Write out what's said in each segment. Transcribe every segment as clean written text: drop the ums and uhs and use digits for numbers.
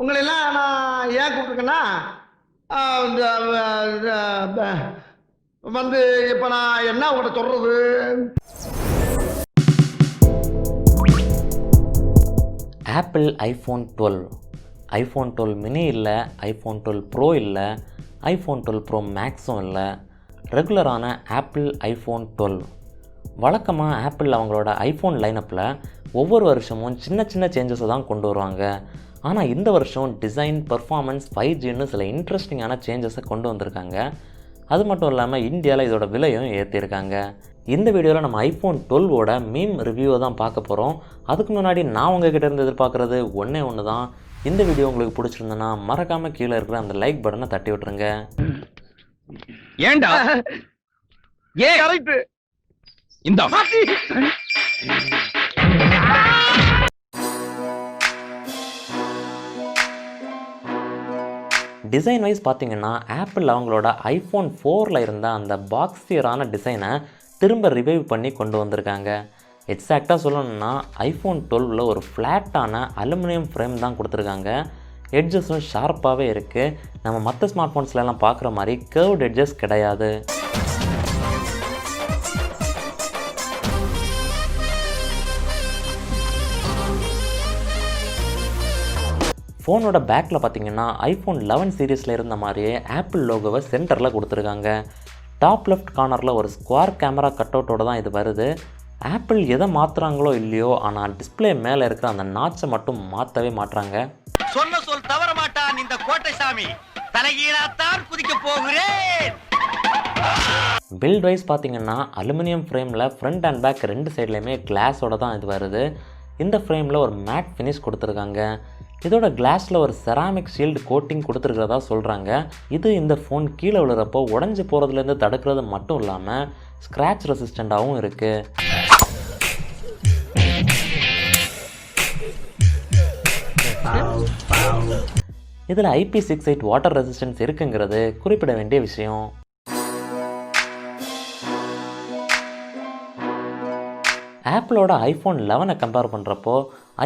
உங்களை எல்லாம் நான் ஏன் கூப்பிட்டுருக்கேன்னா வந்து இப்போ நான் என்ன உங்கள்கிட்ட சொல்றது? ஆப்பிள் ஐஃபோன் 12 மினி இல்லை, ஐஃபோன் 12 ப்ரோ இல்லை, ஐஃபோன் 12 ப்ரோ மேக்ஸும் இல்லை, ரெகுலரான ஆப்பிள் ஐஃபோன் 12. வழக்கமாக ஆப்பிள் அவங்களோட ஐஃபோன் லைனப்பில் ஒவ்வொரு வருஷமும் சின்ன சின்ன சேஞ்சஸை தான் கொண்டு வருவாங்க. ஆனால் இந்த வருஷம் டிசைன், பர்ஃபார்மன்ஸ், 5Gன்னு சில இன்ட்ரெஸ்டிங்கான சேஞ்சஸை கொண்டு வந்திருக்காங்க. அது மட்டும் இல்லாமல் இந்தியாவில் இதோட விலையும் ஏற்றிருக்காங்க. இந்த வீடியோவில் நம்ம ஐஃபோன் 12ஓட மீம் ரிவ்யூவை தான் பார்க்க போகிறோம். அதுக்கு முன்னாடி நான் உங்ககிட்ட இருந்து எதிர்பார்க்குறது ஒன்று தான். இந்த வீடியோ உங்களுக்கு பிடிச்சிருந்ததுன்னா மறக்காமல் கீழே இருக்கிற அந்த லைக் பட்டனை தட்டி விட்டுருங்க. ஏண்டா ஏன் கரெக்ட். இந்த டிசைன் வைஸ் பார்த்தீங்கன்னா ஆப்பிள் அவங்களோட ஐஃபோன் 4ல் இருந்த அந்த பாக்ஸியரான டிசைனை திரும்ப ரிவைவ் பண்ணி கொண்டு வந்திருக்காங்க. எக்ஸாக்டாக சொல்லணும்னா ஐஃபோன் 12ல் ஒரு ஃப்ளாட்டான அலுமினியம் ஃப்ரேம் தான் கொடுத்துருக்காங்க. எட்ஜஸும் ஷார்ப்பாகவே இருக்குது. நம்ம மற்ற ஸ்மார்ட் ஃபோன்ஸ்லாம் பார்க்குற மாதிரி கர்வ்ட் எட்ஜஸ் கிடையாது. ஃபோனோட பேக்கில் பார்த்தீங்கன்னா ஐஃபோன் 11 சீரீஸில் இருந்த மாதிரியே ஆப்பிள் லோகோவை சென்டரில் கொடுத்துருக்காங்க. டாப் லெஃப்ட் கார்னரில் ஒரு ஸ்குவார் கேமரா கட் அவுட்டோடு தான் இது வருது. ஆப்பிள் எதை மாற்றுறாங்களோ இல்லையோ, ஆனால் டிஸ்பிளே மேலே இருக்கிற அந்த நாச்சை மட்டும் மாற்றவே மாட்டுறாங்க. சொன்ன சொல் தவற மாட்டான் இந்த கோட்டை சாமி. தலைகீழாத்தான் குதிக்க போகிறேன். பில்ட் வைஸ் பார்த்தீங்கன்னா அலுமினியம் ஃப்ரேமில் ஃப்ரண்ட் அண்ட் பேக் ரெண்டு சைட்லேயுமே கிளாஸோட தான் இது வருது. இந்த ஃப்ரேமில் ஒரு மேட் ஃபினிஷ் கொடுத்துருக்காங்க. இதோட கிளாஸில் ஒரு செராமிக் ஷீல்டு கோட்டிங் கொடுத்துருக்கிறதா சொல்கிறாங்க. இது இந்த ஃபோன் கீழே விழுறப்போ உடஞ்சி போகிறதுலேருந்து தடுக்கிறது மட்டும் இல்லாமல் ஸ்க்ராட்ச் ரெசிஸ்டண்ட்டாகவும் இருக்குது. இதில் IP68 வாட்டர் ரெசிஸ்டன்ஸ் இருக்குங்கிறது குறிப்பிட வேண்டிய விஷயம். ஆப்பிளோட ஐஃபோன் 11 கம்பேர் பண்ணுறப்போ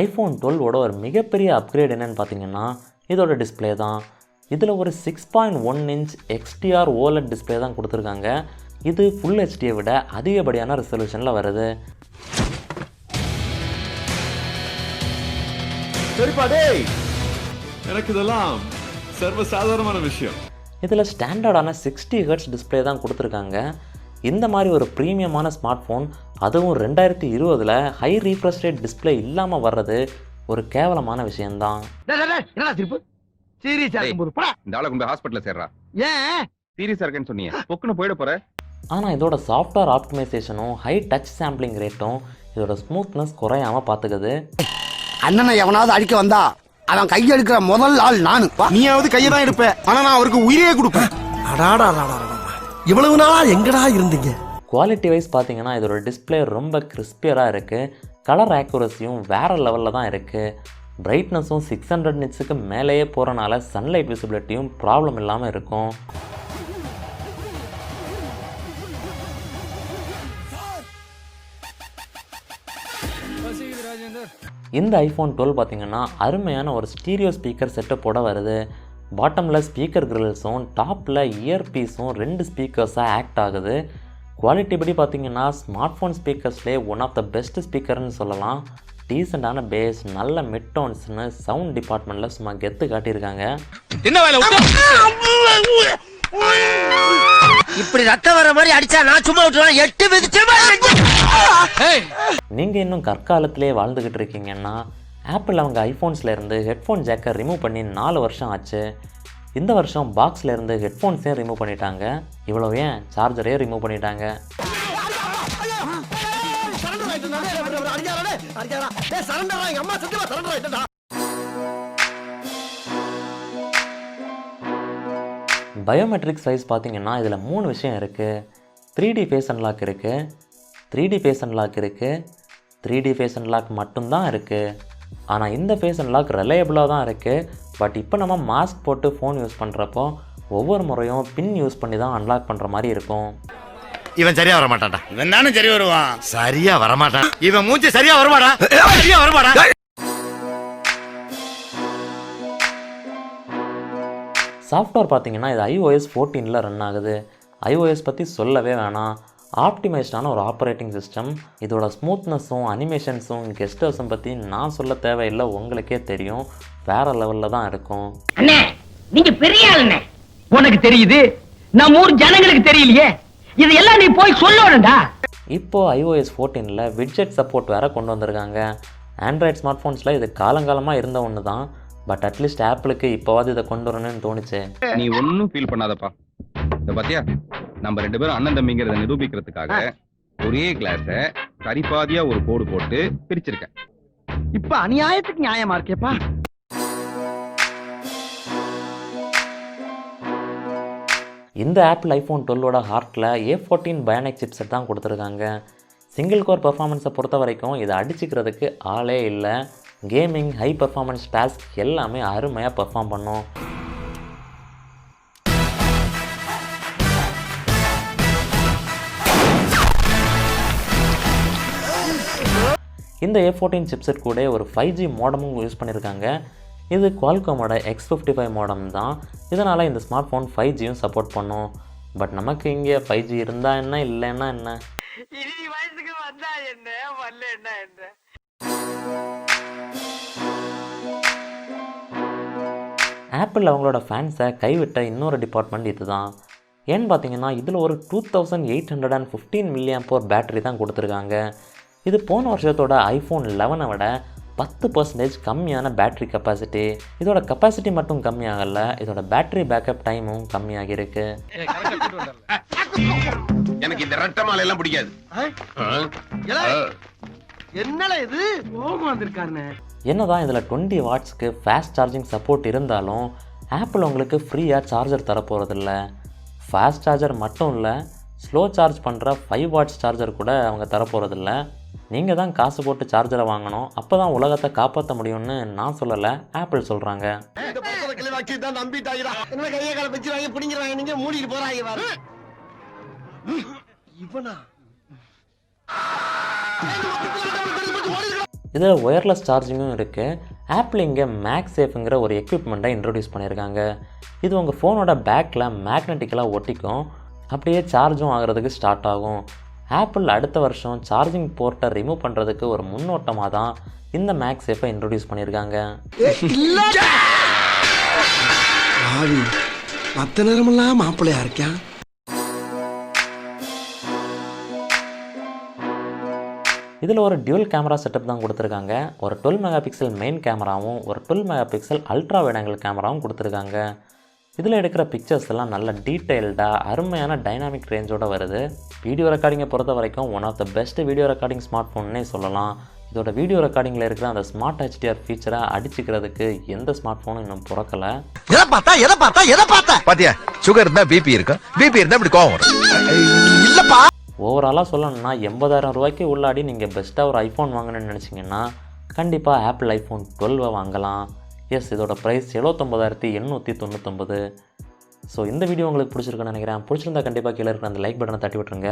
ஐஃபோன் 12ஓட ஒரு மிகப்பெரிய அப்கிரேட் என்னென்னு பார்த்தீங்கன்னா இதோட டிஸ்பிளே தான். இதில் ஒரு 6.1 இன்ச் XDR OLED டிஸ்பிளே தான் கொடுத்துருக்காங்க. இது ஃபுல் ஹெச்டியை விட அதிகப்படியான ரெசல்யூஷனில் வருது. எனக்கு இதெல்லாம் சர்வசாதாரணமான விஷயம். இதில் ஸ்டாண்டர்டான 60 Hz டிஸ்பிளே தான் கொடுத்துருக்காங்க. இந்த மாதிரி ஒரு ப்ரீமியமான ஸ்மார்ட் ஃபோன், அதுவும் 2020 ஹை ரீஃப்ரெஷ் ரேட் டிஸ்பிளே இல்லாமல் வர்றது ஒரு கேவலமான விஷயம்தான். இந்த ஆளை கொண்டு ஹாஸ்பிட்டல்ல சேர்றா. ஏன் சீரியஸா இருக்கேன்னு சொன்னீங்க, பொக்குன்னு போயிட போற. ஆனால் இதோட சாஃப்ட்வேர் ஆப்டிமைசேஷனும் ஹை டச் சாம்பிளிங் ரேட்டும் இதோட ஸ்மூத்னஸ் குறையாமல் பார்த்துக்குது. அண்ணனை எவனாவது அடிக்க வந்தா அவன் கையை எடுக்கிற முதல் ஆள் நானு. நீயாவது கையை தான் எடுப்பேன், ஆனா நான் அவருக்கு உயிரே கொடுப்பேன். இவ்வளவு நாளா எங்கடா இருந்தீங்க? குவாலிட்டி வைஸ் பார்த்தீங்கன்னா இதோட டிஸ்பிளே ரொம்ப கிறிஸ்பியராக இருக்குது. கலர் ஆக்குரஸியும் வேறு லெவலில் தான் இருக்குது. பிரைட்னஸும் 600 நிட்ஸுக்கு மேலேயே போகிறனால சன்லைட் விசிபிலிட்டியும் ப்ராப்ளம் இல்லாமல் இருக்கும். இந்த ஐஃபோன் 12 பார்த்தீங்கன்னா அருமையான ஒரு ஸ்டீரியோ ஸ்பீக்கர் செட்டப்போட வருது. பாட்டமில் ஸ்பீக்கர் கிரில்ஸும் டாப்பில் இயர்பீஸும் 2 ஸ்பீக்கர்ஸாக ஆக்ட் ஆகுது. குவாலிட்டி படி பார்த்தீங்கன்னா ஸ்மார்ட் ஃபோன் ஸ்பீக்கர்ஸ்லேயே ஒன் ஆஃப் த பெஸ்ட் ஸ்பீக்கர்னு சொல்லலாம். டீசெண்டான பேஸ், நல்ல மிட் டோன்ஸ்னு சவுண்ட் டிபார்ட்மெண்ட்டில் சும்மா கெத்து காட்டியிருக்காங்க. இப்படி ரத்தம் வர மாதிரி அடிச்சா நான் சும்மா விட்டுறேன். 8 மிதிச்சு. நீங்கள் இன்னும் கற்காலத்திலே வாழ்ந்துக்கிட்டு இருக்கீங்கன்னா ஆப்பிள் அவங்க ஐஃபோன்ஸில் இருந்து ஹெட்ஃபோன் ஜாக்கை ரிமூவ் பண்ணி 4 வருஷம் ஆச்சு. இந்த வருஷம் பாக்ஸில் இருந்து ஹெட்ஃபோன்ஸையும் ரிமூவ் பண்ணிட்டாங்க. இவ்வளோ ஏன் சார்ஜரே ரிமூவ் பண்ணிட்டாங்க. பயோமெட்ரிக் சைஸ் பார்த்தீங்கன்னா இதில் 3 விஷயம் இருக்குது. 3D ஃபேஸ் அன்லாக் இருக்குது, 3D ஃபேஸ் அன்லாக் இருக்குது, 3D ஃபேஸ் அன்லாக் மட்டும்தான் இருக்குது. ஆனால் இந்த ஃபேஸ் அன்லாக் ரிலையபிளாக தான் இருக்குது. பட் இப்போ நம்ம மாஸ்க் போட்டு ஃபோன் யூஸ் பண்ணுறப்போ ஒவ்வொரு முறையும் பின் யூஸ் பண்ணி தான் அன்லாக் பண்ணுற மாதிரி இருக்கும். இவன் சரியா வர மாட்டான்டா. இவன் தானே சரி வருவான். சரியா வரமாட்டான். இவன் மூஞ்சி சரியா வரமாடா. சரியா வரமாடா. சாஃப்ட்வேர் பார்த்தீங்கன்னா இது iOS 14 ரன் ஆகுது. iOS பற்றி சொல்லவே வேணாம். ஆப்டிமைஸ்டான ஒரு ஆப்ரேட்டிங் சிஸ்டம். இதோட ஸ்மூத்னஸும் அனிமேஷன்ஸும் கெஸ்டர்ஸும் பற்றி நான் சொல்ல தேவையில்லை, உங்களுக்கே தெரியும். வேறு லெவலில் தான் இருக்கும். அண்ணே நீங்க பெரிய ஆளுண்ணே. உனக்கு தெரியுது, நம்ம ஊர் ஜனங்களுக்கு தெரியலையே. இதெல்லாம் நீ போய் சொல்லணும்டா. இப்போ iOS 14 விட்ஜெட் சப்போர்ட் வேறு கொண்டு வந்திருக்காங்க. ஆண்ட்ராய்ட் ஸ்மார்ட் ஃபோன்ஸில் இது காலங்காலமாக இருந்த ஒன்று தான். பட் அட்லீஸ்ட் ஆப்பிளுக்கு இப்போவாது இதை கொண்டு வரணும்னு தோணுச்சு. நீ ஒன்னும் ஃபீல் பண்ணாதப்பா. இந்த பாத்தியா, நம்ம 2 பேரும் அண்ணன் தம்பிங்கிறத நிரூபிக்கிறதுக்காக ஒரே கிளாஸ சரிபாதியா ஒரு கோடு போட்டு பிரிச்சிருக்கேன். இப்ப அநியாயத்துக்கு நியாயமா இருக்கேப்பா. இந்த ஆப்பிள் iPhone 12 ஹார்ட்டில் A14 பயோனிக் சிப்செட் தான் கொடுத்துருக்காங்க. சிங்கிள் கோர் பர்ஃபார்மன்ஸை பொறுத்த வரைக்கும் இதை அடிச்சுக்கிறதுக்கு ஆளே இல்லை. கேமிங், ஹை பர்ஃபார்மன்ஸ் டாஸ்க் எல்லாமே அருமையாக பர்ஃபார்ம் பண்ணும். இந்த A14 சிப்செட் கூட ஒரு 5G மோடமும் யூஸ் பண்ணியிருக்காங்க. இது குவால்காமோட X55 மோடம் தான். இதனால் இந்த ஸ்மார்ட் ஃபோன் 5Gயும் சப்போர்ட் பண்ணும். பட் நமக்கு இங்கே 5G இருந்தால் என்ன, இல்லைன்னா என்ன? வயசுக்கு வந்தா என்ன, வரலன்னா என்ன? ஆப்பிள் அவங்களோட ஃபேன்ஸை கைவிட்ட இன்னொரு டிபார்ட்மெண்ட் இது தான். ஏன்னு பார்த்தீங்கன்னா இதில் ஒரு 2815 mAh பேட்டரி தான் கொடுத்துருக்காங்க. இது போன வருஷத்தோட iPhone 11 விட 10% கம்மியான பேட்டரி கெப்பாசிட்டி. இதோட கெப்பாசிட்டி மட்டும் கம்மியாகல, இதோட பேட்டரி பேக்கப் டைமும் கம்மியாகிருக்கு. எனக்கு இந்த ரெட்டை மாலை எல்லாம் பிடிக்காது. என்னடா இது கோபம் வந்திருக்காருன்னு. என்னதான் இதில் 20 வாட்ஸ்க்கு ஃபாஸ்ட் சார்ஜிங் சப்போர்ட் இருந்தாலும் ஆப்பிள் உங்களுக்கு ஃப்ரீயாக சார்ஜர் தரப்போகிறதில்ல. ஃபாஸ்ட் சார்ஜர் மட்டும் இல்லை, ஸ்லோ சார்ஜ் பண்ணுற 5 வாட்ஸ் சார்ஜர் கூட அவங்க தரப்போகிறதில்ல. நீங்கள் தான் காசு போட்டு சார்ஜரை வாங்கணும். அப்போ தான் உலகத்தை காப்பாற்ற முடியும்னு நான் சொல்லலை, ஆப்பிள் சொல்கிறாங்க. நம்பிட்டாங்க என்ன கையை கால வச்சுறாங்க, பிடிங்கிறாங்க, நீங்க மூடிட்டு போறாங்க பாரு. இவனா இதில் ஒயர்லெஸ் சார்ஜிங்கும் இருக்குது. ஆப்பிள் இங்கே மேக்ஸ் சேஃப்ங்கிற ஒரு எக்யூப்மெண்ட்டை இன்ட்ரடியூஸ் பண்ணியிருக்காங்க. இது உங்கள் ஃபோனோட பேக்கில் மேக்னெட்டிக்கலாக ஒட்டிக்கும், அப்படியே சார்ஜும் ஆகிறதுக்கு ஸ்டார்ட் ஆகும். ஆப்பிள் அடுத்த வருஷம் சார்ஜிங் போர்ட்டை ரிமூவ் பண்ணுறதுக்கு ஒரு முன்னோட்டமாக தான் இந்த மேக்ஸ் சேஃபை இன்ட்ரடியூஸ் பண்ணியிருக்காங்க. மற்ற நேரமெல்லாம் மாப்பிள்ளையா இருக்கேன். இதில் ஒரு டியூல் கேமரா செட்டப் தான் கொடுத்துருக்காங்க. ஒரு 12 மெகா பிக்சல் மெயின் கேமராவும் ஒரு 12 mega pixel ultra wide angle கேமராவும் கொடுத்துருக்காங்க. இதில் எடுக்கிற பிக்சர்ஸ் எல்லாம் நல்ல டீட்டெயில்டாக அருமையான டைனாமிக் ரேஞ்சோடு வருது. வீடியோ ரெக்கார்டிங்கை பொறுத்த வரைக்கும் one of the best video recording smart ஃபோன்னே சொல்லலாம். இதோட வீடியோ ரெக்கார்டிங்கில் இருக்கிற அந்த ஸ்மார்ட் HDR ஃபீச்சரை அடிச்சுக்கிறதுக்கு எந்த ஸ்மார்ட் ஃபோனும் இன்னும் பிறக்கலை. பாத்தியா, சுகர் இருந்தா பிபி இருக்கு, பிபி இருந்தா இப்படி கோவம் வரும். இல்லப்பா, ஓவராலாக சொல்லணும்னா 80,000 ரூபாய்க்கு உள்ளாடி நீங்கள் பெஸ்ட்டாக ஒரு ஐஃபோன் வாங்கணும்னு நினச்சிங்கன்னா கண்டிப்பாக ஆப்பிள் iPhone 12 வாங்கலாம். எஸ், இதோட ப்ரைஸ் 79,899. ஸோ இந்த வீடியோ உங்களுக்கு பிடிச்சிருக்குன்னு நினைக்கிறேன். பிடிச்சிருந்தா கண்டிப்பாக கீழே இருக்கிற அந்த லைக் பட்டனை தட்டி விட்டுருங்க.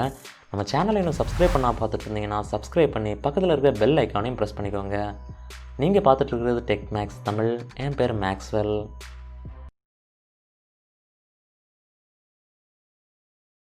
நம்ம சேனலை இன்னும் சப்ஸ்கிரைப் பண்ணால் பார்த்துட்டு இருந்தீங்கன்னா சப்ஸ்கிரைப் பண்ணி பக்கத்தில் இருக்கிற பெல் ஐக்கானையும் ப்ரெஸ் பண்ணிக்கோங்க. நீங்கள் பார்த்துட்டு இருக்கிறது டெக் மேக்ஸ் தமிழ். என் பேர் மேக்ஸ்வெல்.